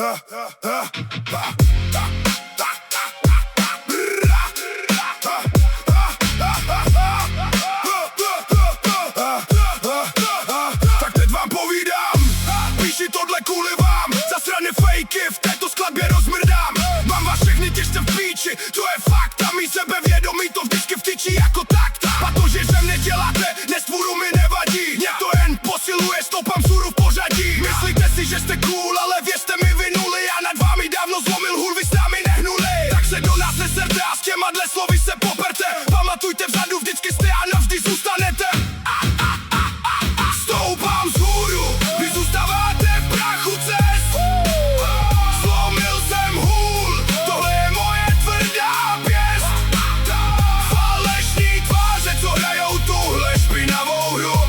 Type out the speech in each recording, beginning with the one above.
Tak teď vám povídám, píši tohle kvůli vám. Zasrané fejky v této skladbě rozmrdám. Mám vás všechny těžce v píči, to je fakt. A mý sebevědomí to vždycky vtyčí jako takt. A to, že mě děláte, nestvůru mi nevadí. Mě to jen posiluje, stoupám sůru v pořadí. Myslíte si, že jste cool, ale věřte mi vinuli. Já nad vámi dávno zlomil hůl, vy s námi nehnuli. Tak se do nás neserte a s těma dle slovy se poperte. Pamatujte, vzadu vždycky jste a navždy zůstanete. Stoupám vzhůru, vy zůstáváte v prachu cest. Zlomil jsem hůl, tohle je moje tvrdá pěst. Falešní tváře, co hrajou tuhle špinavou hru.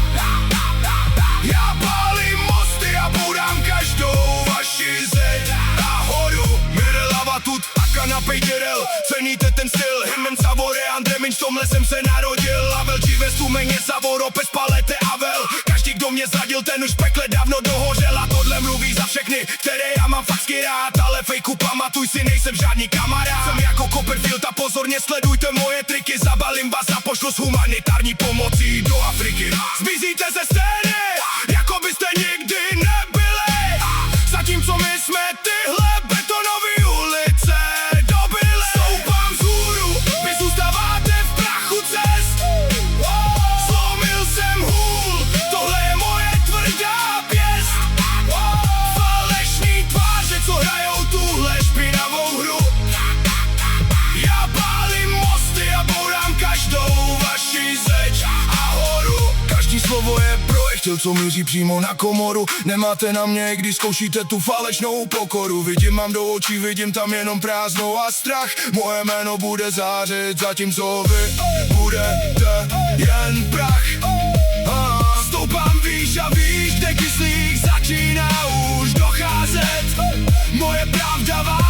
Já pálím mosty a bourám každou vaši zeď a horu. Mirela tut a kanapej direl, ceníte ten styl. Hymen savore, Andremin, v tomhle jsem se narodil. Avel dříve stumeně savoro, pes palete avel. Každý, kdo mě zradil, ten už v pekle dávno dohořel. A tohle mluví za všechny, které já mám facky rád. Ale fejku pamatuj si, nejsem žádný kamarád. Jsem jako Copperfield a pozorně sledujte moje triky. Zabalím vás a pošlu s humanitární pomocí do Afriky. Zmizíte ze scény, jako byste nikdy nebyli. Zatímco my jsme tyhle betonový ulice dobili. Stoupám vzhůru, vy zůstáváte v prachu cest. Zlomil jsem hůl, tohle je moje tvrdá pěst. Falešní tváře, co hrajou tuhle špinavou hru. Já pálím mosty a bourám každou vaši zeď a horu. Každý slovo je projektil, co míří přímo na komoru. Nemáte na mě, když zkoušíte tu falešnou pokoru. Vidím, mám do očí, vidím tam jenom prázdnou a strach. Moje jméno bude zářit, zatímco vy budete jen prach. Stoupám výš a výš, kde kyslík začíná už docházet. Moje pravda vás